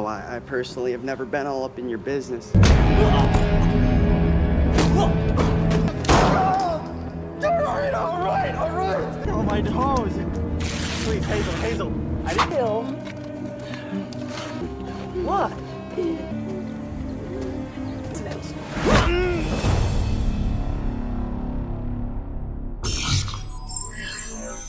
know, I personally have never been all up in your business. All right. Oh, my toes. Please, Hazel. I didn't kill. What?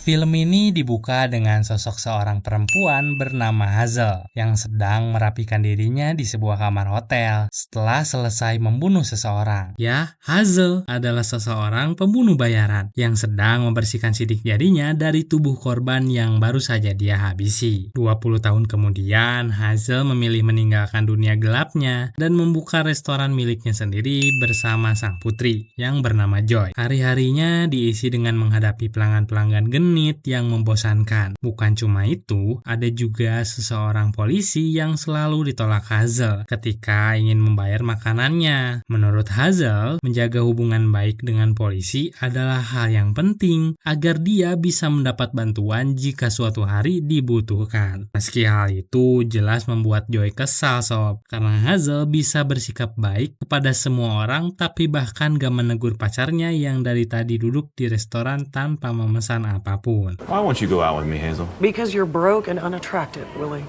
Film ini dibuka dengan sosok seorang perempuan bernama Hazel yang sedang merapikan dirinya di sebuah kamar hotel setelah selesai membunuh seseorang. Ya, Hazel adalah seseorang pembunuh bayaran yang sedang membersihkan sidik jarinya dari tubuh korban yang baru saja dia habisi. 20 tahun kemudian, Hazel memilih meninggalkan dunia gelapnya dan membuka restoran miliknya sendiri bersama sang putri yang bernama Joy. Hari-harinya diisi dengan menghadapi pelanggan-pelanggan genit yang membosankan. Bukan cuma itu, ada juga seseorang polisi yang selalu ditolak Hazel ketika ingin membayar makanannya. Menurut Hazel, menjaga hubungan baik dengan polisi adalah hal yang penting agar dia bisa mendapat bantuan jika suatu hari dibutuhkan. Meski hal itu jelas membuat Joy kesal sob, karena Hazel bisa bersikap baik kepada semua orang tapi bahkan gak menegur pacarnya yang dari tadi duduk di restoran tanpa memesan apapun. Why won't you go out with me, Hazel? Because you're broke and unattractive, Willie.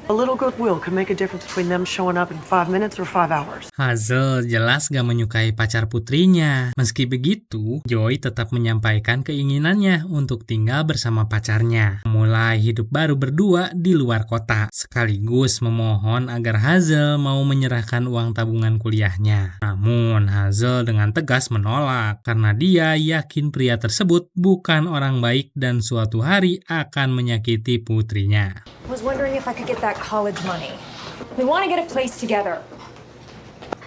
A little goodwill can make a difference between them showing up in 5 minutes or 5 hours. Hazel jelas gak menyukai pacar putrinya. Meski begitu, Joy tetap menyampaikan keinginannya untuk tinggal bersama pacarnya, mulai hidup baru berdua di luar kota, sekaligus memohon agar Hazel mau menyerahkan uang tabungan kuliahnya. Namun, Hazel dengan tegas menolak karena dia yakin pria tersebut bukan orang baik dan suatu hari akan menyakiti putrinya. Was wondering if I could get that college money. We want to get a place together.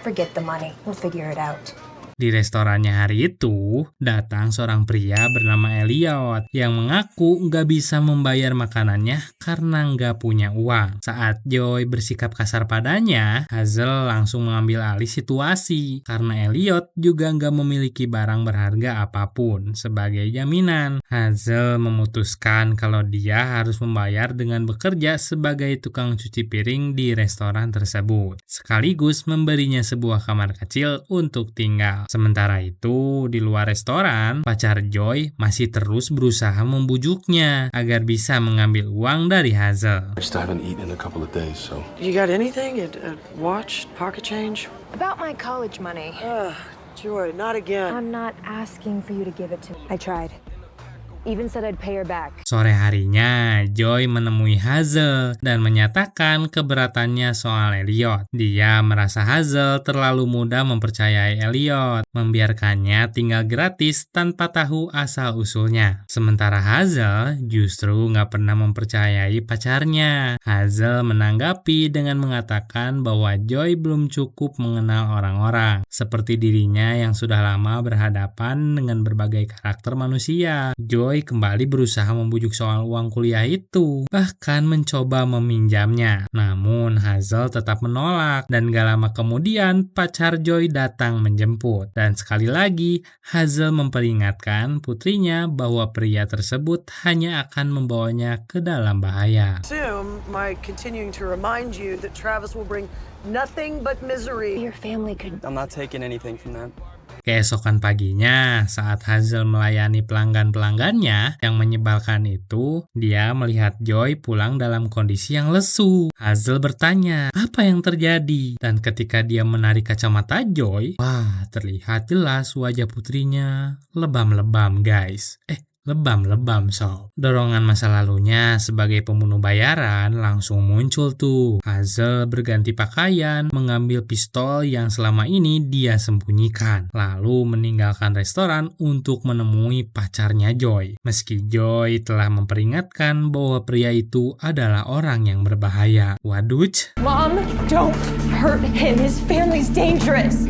Forget the money. We'll figure it out. Di restorannya hari itu, datang seorang pria bernama Elliot yang mengaku nggak bisa membayar makanannya karena nggak punya uang. Saat Joy bersikap kasar padanya, Hazel langsung mengambil alih situasi karena Elliot juga nggak memiliki barang berharga apapun sebagai jaminan. Hazel memutuskan kalau dia harus membayar dengan bekerja sebagai tukang cuci piring di restoran tersebut, sekaligus memberinya sebuah kamar kecil untuk tinggal. Sementara itu, di luar restoran, pacar Joy masih terus berusaha membujuknya agar bisa mengambil uang dari Hazel. I just haven't eaten in a couple of days, so... You got anything? A watch? Pocket change? About my college money. Joy, not again. I'm not asking for you to give it to me. I tried. Even said I'd pay her back. Sore harinya, Joy menemui Hazel dan menyatakan keberatannya soal Elliot. Dia merasa Hazel terlalu mudah mempercayai Elliot, membiarkannya tinggal gratis tanpa tahu asal-usulnya. Sementara Hazel justru nggak pernah mempercayai pacarnya. Hazel menanggapi dengan mengatakan bahwa Joy belum cukup mengenal orang-orang, seperti dirinya yang sudah lama berhadapan dengan berbagai karakter manusia. Joy kembali berusaha membujuk soal uang kuliah itu, bahkan mencoba meminjamnya. Namun Hazel tetap menolak dan gak lama kemudian pacar Joy datang menjemput. Dan sekali lagi Hazel memperingatkan putrinya bahwa pria tersebut hanya akan membawanya ke dalam bahaya. My continuing to remind you that Travis will bring nothing but misery. Your family could... I'm not taking anything from that. Keesokan paginya, saat Hazel melayani pelanggan-pelanggannya yang menyebalkan itu, dia melihat Joy pulang dalam kondisi yang lesu. Hazel bertanya, apa yang terjadi? Dan ketika dia menarik kacamata Joy, wah, terlihat jelas wajah putrinya lebam-lebam, guys. Lebam-lebam sob. Dorongan masa lalunya sebagai pembunuh bayaran langsung muncul tuh. Hazel berganti pakaian, mengambil pistol yang selama ini dia sembunyikan, lalu meninggalkan restoran untuk menemui pacarnya Joy. Meski Joy telah memperingatkan bahwa pria itu adalah orang yang berbahaya. Waduh. Mom, don't hurt him. His family's dangerous.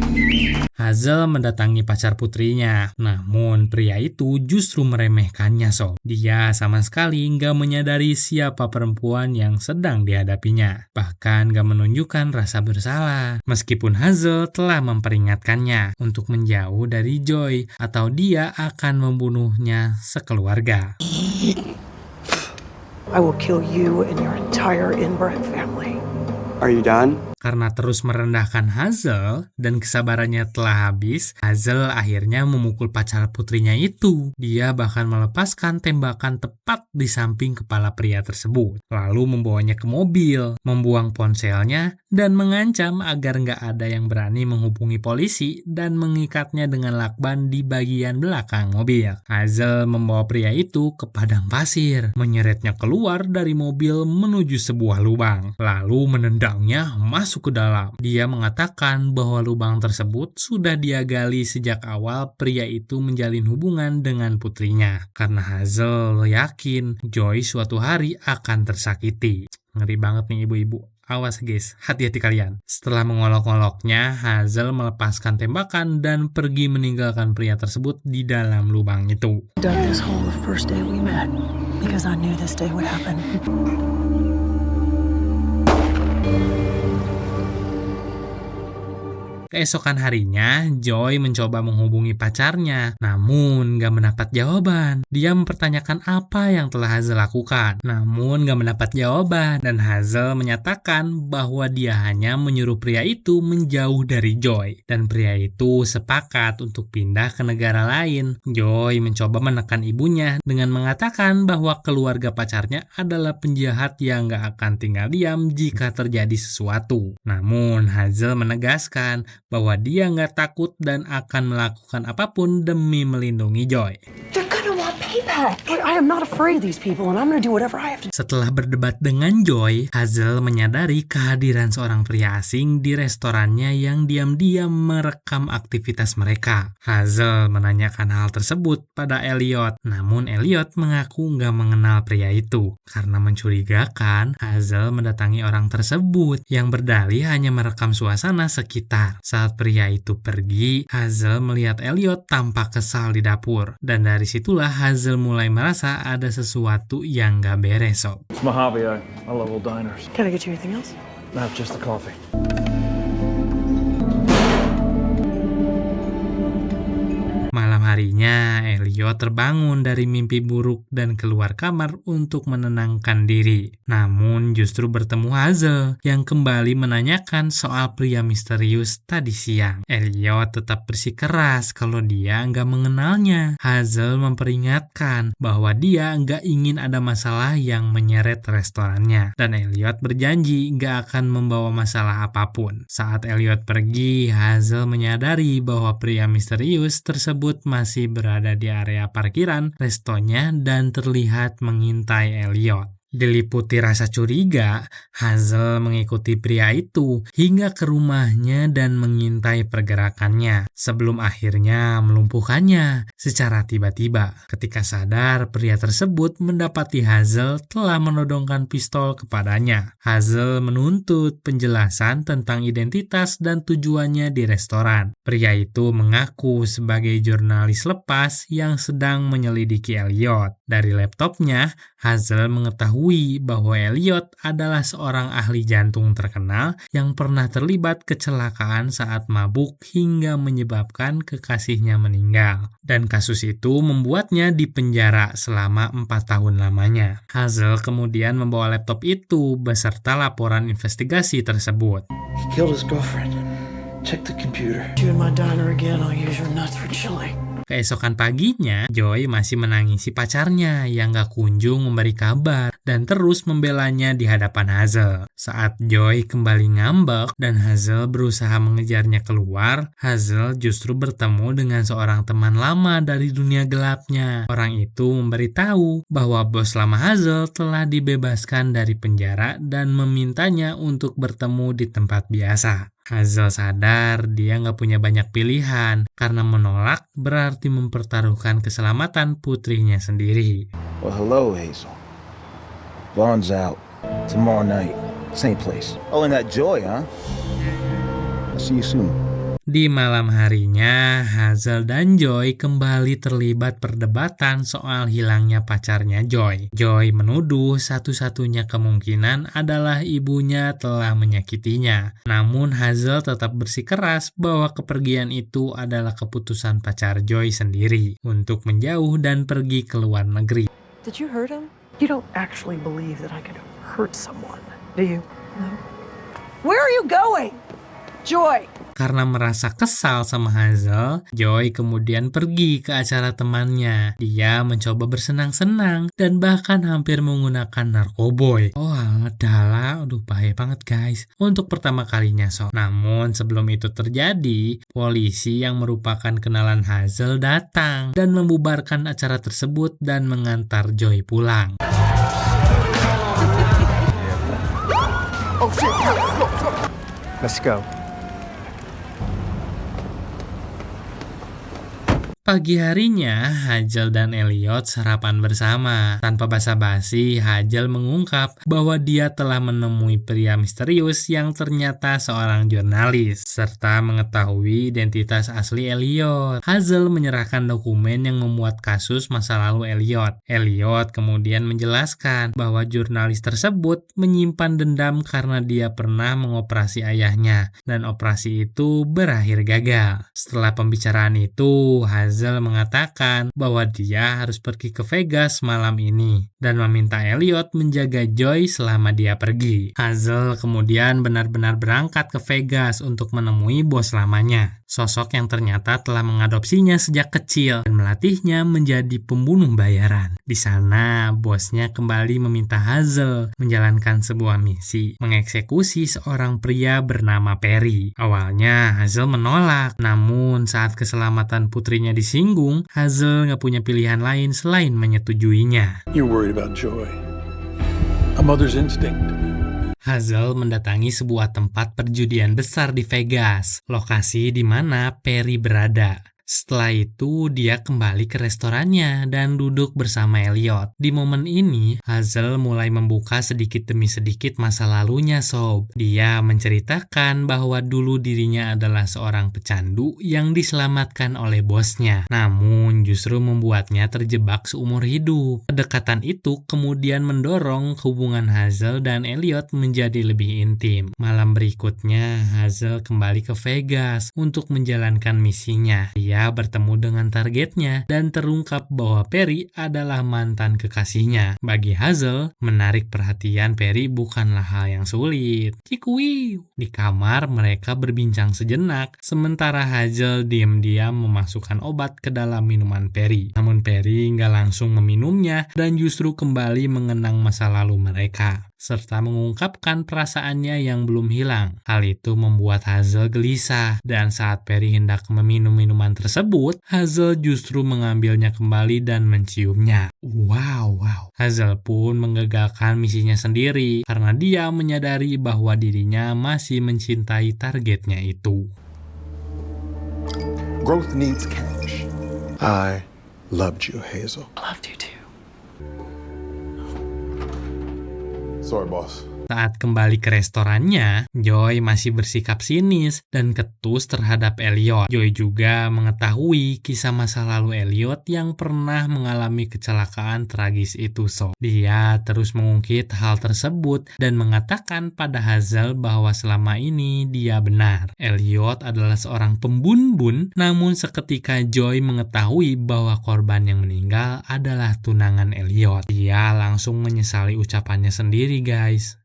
Hazel mendatangi pacar putrinya, namun pria itu justru meremehkannya sob. Dia sama sekali nggak menyadari siapa perempuan yang sedang dihadapinya, bahkan nggak menunjukkan rasa bersalah. Meskipun Hazel telah memperingatkannya untuk menjauh dari Joy atau dia akan membunuhnya sekeluarga. I will kill you and your entire inbred family. Are you done? Karena terus merendahkan Hazel dan kesabarannya telah habis, Hazel akhirnya memukul pacar putrinya itu. Dia bahkan melepaskan tembakan tepat di samping kepala pria tersebut, lalu membawanya ke mobil, membuang ponselnya, dan mengancam agar nggak ada yang berani menghubungi polisi dan mengikatnya dengan lakban di bagian belakang mobil. Hazel membawa pria itu ke padang pasir, menyeretnya keluar dari mobil menuju sebuah lubang, lalu menendangnya masuk ke dalam. Dia mengatakan bahwa lubang tersebut sudah dia gali sejak awal pria itu menjalin hubungan dengan putrinya. Karena Hazel yakin Joy suatu hari akan tersakiti. Ngeri banget nih ibu-ibu. Awas guys, hati-hati kalian. Setelah mengolok-oloknya, Hazel melepaskan tembakan dan pergi meninggalkan pria tersebut di dalam lubang itu. Dug this hole the first day we met because I knew this day would happen. Keesokan harinya, Joy mencoba menghubungi pacarnya, namun gak mendapat jawaban. Dia mempertanyakan apa yang telah Hazel lakukan, namun gak mendapat jawaban. Dan Hazel menyatakan bahwa dia hanya menyuruh pria itu menjauh dari Joy. Dan pria itu sepakat untuk pindah ke negara lain. Joy mencoba menekan ibunya dengan mengatakan bahwa keluarga pacarnya adalah penjahat yang gak akan tinggal diam jika terjadi sesuatu. Namun Hazel menegaskan bahwa dia nggak takut dan akan melakukan apapun demi melindungi Joy. They're gonna want payback. But I am not afraid of these people and I'm gonna do whatever I have to do. Setelah berdebat dengan Joy, Hazel menyadari kehadiran seorang pria asing di restorannya yang diam-diam merekam aktivitas mereka. Hazel menanyakan hal tersebut pada Elliot, namun Elliot mengaku nggak mengenal pria itu. Karena mencurigakan, Hazel mendatangi orang tersebut yang berdalih hanya merekam suasana sekitar. Saat pria itu pergi, Hazel melihat Elliot tampak kesal di dapur. Dan dari situlah Hazel mulai merasa ada sesuatu yang gak beres, sob. It's my hobby. I love old diners. Can I get you anything else? Not just the coffee. Malam harinya, Elliot terbangun dari mimpi buruk dan keluar kamar untuk menenangkan diri. Namun justru bertemu Hazel yang kembali menanyakan soal pria misterius tadi siang. Elliot tetap bersikeras kalau dia nggak mengenalnya. Hazel memperingatkan bahwa dia nggak ingin ada masalah yang menyeret restorannya. Dan Elliot berjanji nggak akan membawa masalah apapun. Saat Elliot pergi, Hazel menyadari bahwa pria misterius tersebut masih berada di area parkiran restonya dan terlihat mengintai Elliot. Diliputi rasa curiga, Hazel mengikuti pria itu hingga ke rumahnya dan mengintai pergerakannya sebelum akhirnya melumpuhkannya secara tiba-tiba. Ketika sadar, pria tersebut mendapati Hazel telah menodongkan pistol kepadanya. Hazel menuntut penjelasan tentang identitas dan tujuannya di restoran. Pria itu mengaku sebagai jurnalis lepas yang sedang menyelidiki Elliot. Dari laptopnya, Hazel mengetahui bahwa Elliot adalah seorang ahli jantung terkenal yang pernah terlibat kecelakaan saat mabuk hingga menyebabkan kekasihnya meninggal. Dan kasus itu membuatnya dipenjara selama 4 tahun lamanya. Hazel kemudian membawa laptop itu beserta laporan investigasi tersebut. He killed his girlfriend. Check the computer. You in my diner again, I'll use your nuts for chili. Keesokan paginya, Joy masih menangisi pacarnya yang gak kunjung memberi kabar dan terus membelanya di hadapan Hazel. Saat Joy kembali ngambek dan Hazel berusaha mengejarnya keluar, Hazel justru bertemu dengan seorang teman lama dari dunia gelapnya. Orang itu memberitahu bahwa bos lama Hazel telah dibebaskan dari penjara dan memintanya untuk bertemu di tempat biasa. Hazel sadar dia nggak punya banyak pilihan karena menolak berarti mempertaruhkan keselamatan putrinya sendiri. Well, hello, Hazel. Vaughn's out. Tomorrow night, same place. Oh, and that Joy, huh? I'll see you soon. Di malam harinya, Hazel dan Joy kembali terlibat perdebatan soal hilangnya pacarnya Joy. Joy menuduh satu-satunya kemungkinan adalah ibunya telah menyakitinya. Namun Hazel tetap bersikeras bahwa kepergian itu adalah keputusan pacar Joy sendiri untuk menjauh dan pergi ke luar negeri. Did you hurt him? You don't actually believe that I could hurt someone, do you? No. Where are you going? Joy. Karena merasa kesal sama Hazel, Joy kemudian pergi ke acara temannya. Dia mencoba bersenang-senang dan bahkan hampir menggunakan narkoboy. Oh adalah, aduh bahaya banget guys. Untuk pertama kalinya Namun sebelum itu terjadi, polisi yang merupakan kenalan Hazel datang dan membubarkan acara tersebut dan mengantar Joy pulang. Oh shit, go. Let's go. Pagi harinya, Hazel dan Elliot sarapan bersama. Tanpa basa-basi, Hazel mengungkap bahwa dia telah menemui pria misterius yang ternyata seorang jurnalis, serta mengetahui identitas asli Elliot. Hazel menyerahkan dokumen yang memuat kasus masa lalu Elliot. Elliot kemudian menjelaskan bahwa jurnalis tersebut menyimpan dendam karena dia pernah mengoperasi ayahnya, dan operasi itu berakhir gagal. Setelah pembicaraan itu, Hazel mengatakan bahwa dia harus pergi ke Vegas malam ini dan meminta Elliot menjaga Joy selama dia pergi. Hazel kemudian benar-benar berangkat ke Vegas untuk menemui bos lamanya, sosok yang ternyata telah mengadopsinya sejak kecil dan melatihnya menjadi pembunuh bayaran. Di sana, bosnya kembali meminta Hazel menjalankan sebuah misi, mengeksekusi seorang pria bernama Perry. Awalnya Hazel menolak, namun saat keselamatan putrinya disinggung, Hazel nggak punya pilihan lain selain menyetujuinya. You're worried about Joy. A mother's instinct. Hazel mendatangi sebuah tempat perjudian besar di Vegas, lokasi di mana Perry berada. Setelah itu, dia kembali ke restorannya dan duduk bersama Elliot. Di momen ini, Hazel mulai membuka sedikit demi sedikit masa lalunya, Sob. Dia menceritakan bahwa dulu dirinya adalah seorang pecandu yang diselamatkan oleh bosnya, namun justru membuatnya terjebak seumur hidup. Kedekatan itu kemudian mendorong hubungan Hazel dan Elliot menjadi lebih intim. Malam berikutnya, Hazel kembali ke Vegas untuk menjalankan misinya. Dia bertemu dengan targetnya dan terungkap bahwa Perry adalah mantan kekasihnya. Bagi Hazel, menarik perhatian Perry bukanlah hal yang sulit. Cikuiu. Di kamar mereka berbincang sejenak, sementara Hazel diam-diam memasukkan obat ke dalam minuman Perry. Namun Perry nggak langsung meminumnya dan justru kembali mengenang masa lalu mereka, serta mengungkapkan perasaannya yang belum hilang. Hal itu membuat Hazel gelisah, dan saat Perry hendak meminum minuman tersebut, Hazel justru mengambilnya kembali dan menciumnya. Wow. Hazel pun menggagalkan misinya sendiri karena dia menyadari bahwa dirinya masih mencintai targetnya itu. Growth needs cash. I loved you, Hazel. Loved you too. Sorry, boss. Saat kembali ke restorannya, Joy masih bersikap sinis dan ketus terhadap Elliot. Joy juga mengetahui kisah masa lalu Elliot yang pernah mengalami kecelakaan tragis itu. Dia terus mengungkit hal tersebut dan mengatakan pada Hazel bahwa selama ini dia benar. Elliot adalah seorang pembunbun, namun seketika Joy mengetahui bahwa korban yang meninggal adalah tunangan Elliot. Dia langsung menyesali ucapannya sendiri, guys.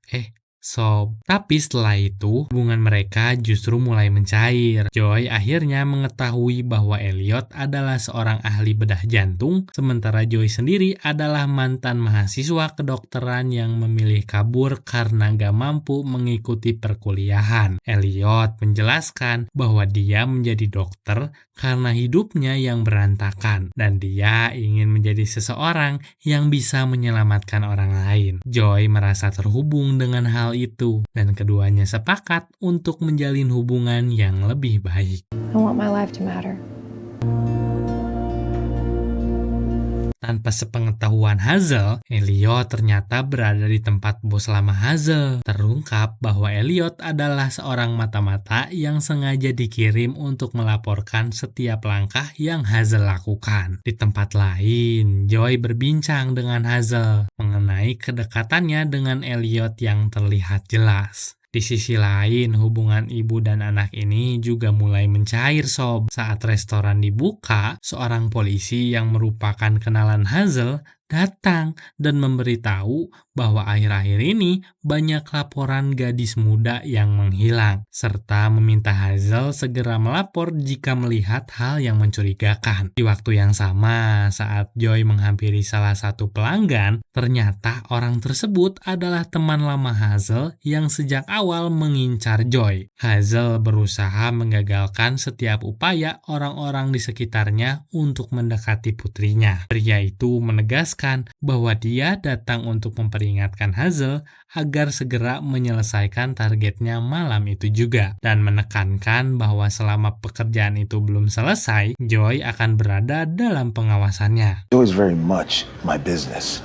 Tapi setelah itu, hubungan mereka justru mulai mencair. Joy akhirnya mengetahui bahwa Elliot adalah seorang ahli bedah jantung, sementara Joy sendiri adalah mantan mahasiswa kedokteran yang memilih kabur karena gak mampu mengikuti perkuliahan. Elliot menjelaskan bahwa dia menjadi dokter karena hidupnya yang berantakan, dan dia ingin menjadi seseorang yang bisa menyelamatkan orang lain. Joy merasa terhubung dengan hal itu, dan keduanya sepakat untuk menjalin hubungan yang lebih baik. I want my life to matter. Tanpa sepengetahuan Hazel, Elliot ternyata berada di tempat bos lama Hazel. Terungkap bahwa Elliot adalah seorang mata-mata yang sengaja dikirim untuk melaporkan setiap langkah yang Hazel lakukan. Di tempat lain, Joy berbincang dengan Hazel mengenai kedekatannya dengan Elliot yang terlihat jelas. Di sisi lain, hubungan ibu dan anak ini juga mulai mencair, Sob. Saat restoran dibuka, seorang polisi yang merupakan kenalan Hazel datang dan memberitahu bahwa akhir-akhir ini banyak laporan gadis muda yang menghilang, serta meminta Hazel segera melapor jika melihat hal yang mencurigakan. Di waktu yang sama, saat Joy menghampiri salah satu pelanggan, ternyata orang tersebut adalah teman lama Hazel yang sejak awal mengincar Joy. Hazel berusaha menggagalkan setiap upaya orang-orang di sekitarnya untuk mendekati putrinya. Pria itu menegaskan bahwa dia datang untuk memperingatkan Hazel agar segera menyelesaikan targetnya malam itu juga, dan menekankan bahwa selama pekerjaan itu belum selesai, Joy akan berada dalam pengawasannya. Joy's very much my business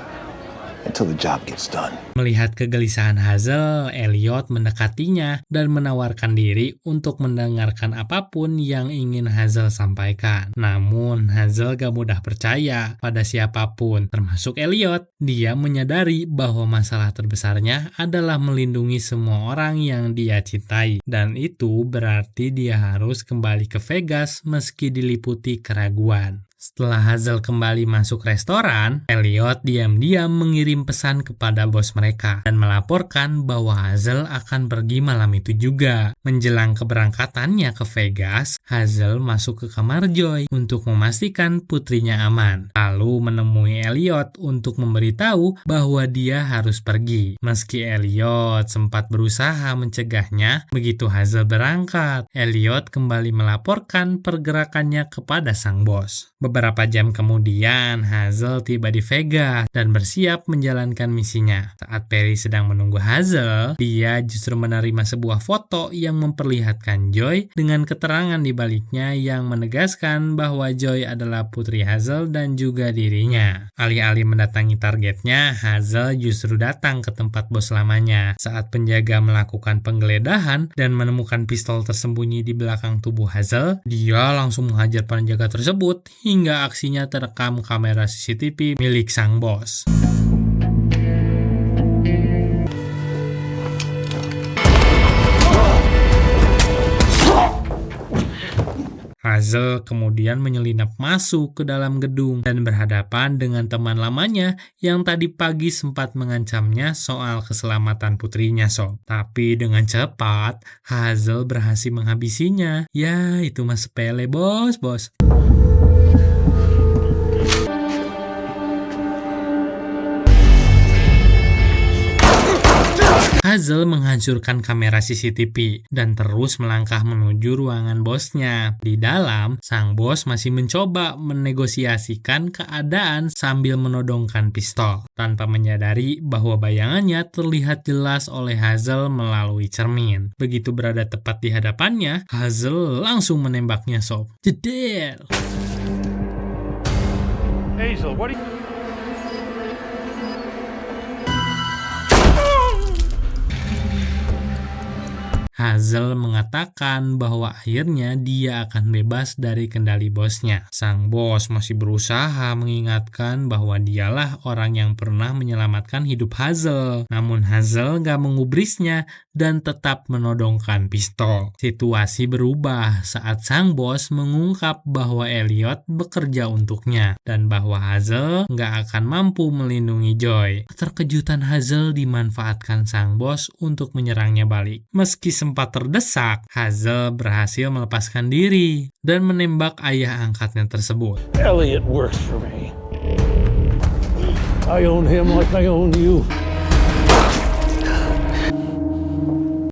until the job gets done. Melihat kegelisahan Hazel, Elliot mendekatinya dan menawarkan diri untuk mendengarkan apapun yang ingin Hazel sampaikan. Namun, Hazel gak mudah percaya pada siapapun, termasuk Elliot. Dia menyadari bahwa masalah terbesarnya adalah melindungi semua orang yang dia cintai, dan itu berarti dia harus kembali ke Vegas meski diliputi keraguan. Setelah Hazel kembali masuk restoran, Elliot diam-diam mengirim pesan kepada bos mereka dan melaporkan bahwa Hazel akan pergi malam itu juga. Menjelang keberangkatannya ke Vegas, Hazel masuk ke kamar Joy untuk memastikan putrinya aman, lalu menemui Elliot untuk memberitahu bahwa dia harus pergi. Meski Elliot sempat berusaha mencegahnya, begitu Hazel berangkat, Elliot kembali melaporkan pergerakannya kepada sang bos. Beberapa jam kemudian, Hazel tiba di Vegas dan bersiap menjalankan misinya. Saat Perry sedang menunggu Hazel, dia justru menerima sebuah foto yang memperlihatkan Joy dengan keterangan di baliknya yang menegaskan bahwa Joy adalah putri Hazel dan juga dirinya. Alih-alih mendatangi targetnya, Hazel justru datang ke tempat bos lamanya. Saat penjaga melakukan penggeledahan dan menemukan pistol tersembunyi di belakang tubuh Hazel, dia langsung menghajar penjaga tersebut hingga aksinya terekam kamera CCTV milik sang bos. Hazel kemudian menyelinap masuk ke dalam gedung dan berhadapan dengan teman lamanya yang tadi pagi sempat mengancamnya soal keselamatan putrinya sob. Tapi dengan cepat, Hazel berhasil menghabisinya. Ya, itu mah sepele bos. Hazel menghancurkan kamera CCTV dan terus melangkah menuju ruangan bosnya. Di dalam, sang bos masih mencoba menegosiasikan keadaan sambil menodongkan pistol, tanpa menyadari bahwa bayangannya terlihat jelas oleh Hazel melalui cermin. Begitu berada tepat di hadapannya, Hazel langsung menembaknya sob. Jeder! Hazel, what are you... Hazel mengatakan bahwa akhirnya dia akan bebas dari kendali bosnya. Sang bos masih berusaha mengingatkan bahwa dialah orang yang pernah menyelamatkan hidup Hazel. Namun Hazel gak mengubrisnya dan tetap menodongkan pistol. Situasi berubah saat sang bos mengungkap bahwa Elliot bekerja untuknya dan bahwa Hazel gak akan mampu melindungi Joy. Keterkejutan Hazel dimanfaatkan sang bos untuk menyerangnya balik. Meski sempat terdesak, Hazel berhasil melepaskan diri dan menembak ayah angkatnya tersebut. Elliot works for me. I own him like I own you.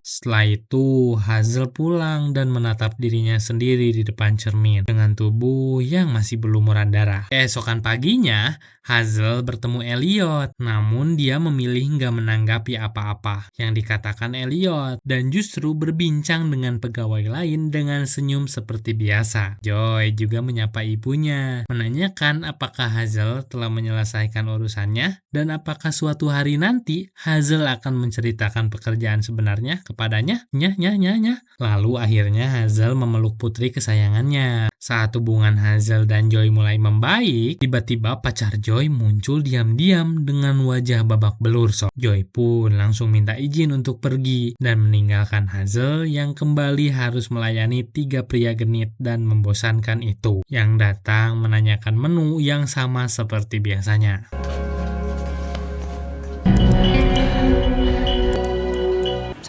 Setelah itu, Hazel pulang dan menatap dirinya sendiri di depan cermin dengan tubuh yang masih berlumuran darah. Keesokan paginya, Hazel bertemu Elliot, namun dia memilih nggak menanggapi apa-apa yang dikatakan Elliot dan justru berbincang dengan pegawai lain dengan senyum seperti biasa. Joy juga menyapa ibunya, menanyakan apakah Hazel telah menyelesaikan urusannya dan apakah suatu hari nanti Hazel akan menceritakan pekerjaan sebenarnya kepadanya. Lalu akhirnya Hazel memeluk putri kesayangannya. Saat hubungan Hazel dan Joy mulai membaik, tiba-tiba pacar Joy muncul diam-diam dengan wajah babak belur sob. Joy pun langsung minta izin untuk pergi dan meninggalkan Hazel yang kembali harus melayani 3 pria genit dan membosankan itu, yang datang menanyakan menu yang sama seperti biasanya.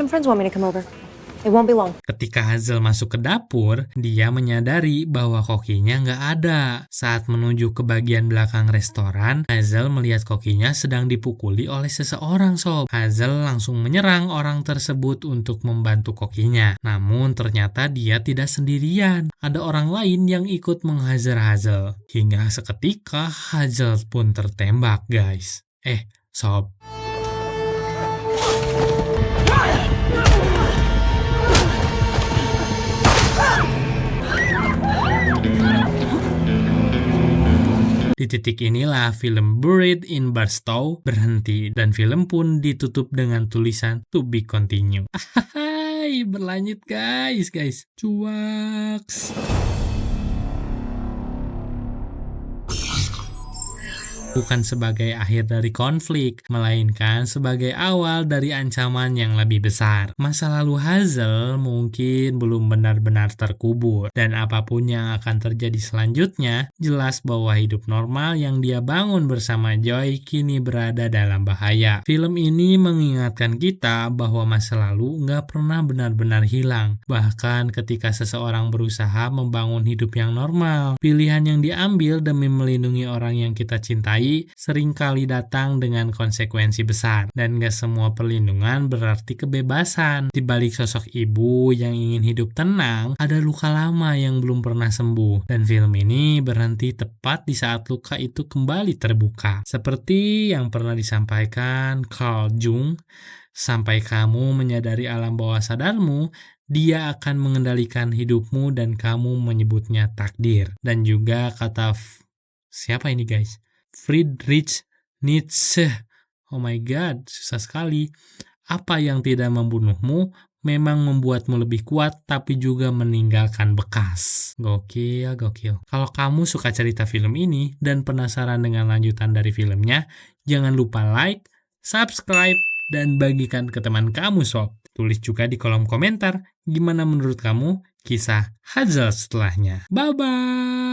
Some friends want me to come over. It won't be long. Ketika Hazel masuk ke dapur, dia menyadari bahwa kokinya nggak ada. Saat menuju ke bagian belakang restoran, Hazel melihat kokinya sedang dipukuli oleh seseorang, sob. Hazel langsung menyerang orang tersebut untuk membantu kokinya. Namun ternyata dia tidak sendirian. Ada orang lain yang ikut menghajar Hazel. Hingga seketika Hazel pun tertembak, guys. Sob. Di titik inilah film Buried in Barstow berhenti dan film pun ditutup dengan tulisan To Be Continue. Hai, berlanjut guys. Cuaks. Bukan sebagai akhir dari konflik, melainkan sebagai awal dari ancaman yang lebih besar. Masa lalu Hazel mungkin belum benar-benar terkubur, dan apapun yang akan terjadi selanjutnya, jelas bahwa hidup normal yang dia bangun bersama Joy kini berada dalam bahaya. Film ini mengingatkan kita bahwa masa lalu nggak pernah benar-benar hilang. Bahkan ketika seseorang berusaha membangun hidup yang normal, pilihan yang diambil demi melindungi orang yang kita cintai seringkali datang dengan konsekuensi besar, dan gak semua perlindungan berarti kebebasan. Di balik sosok ibu yang ingin hidup tenang, ada luka lama yang belum pernah sembuh, dan film ini berhenti tepat di saat luka itu kembali terbuka. Seperti yang pernah disampaikan Carl Jung, sampai kamu menyadari alam bawah sadarmu, dia akan mengendalikan hidupmu dan kamu menyebutnya takdir. Dan juga kata siapa ini guys? Friedrich Nietzsche. Oh my god, susah sekali. Apa yang tidak membunuhmu memang membuatmu lebih kuat, tapi juga meninggalkan bekas. Gokil. Kalau kamu suka cerita film ini dan penasaran dengan lanjutan dari filmnya, jangan lupa like, subscribe, dan bagikan ke teman kamu, sob. Tulis juga di kolom komentar gimana menurut kamu kisah Hazel setelahnya. Bye-bye!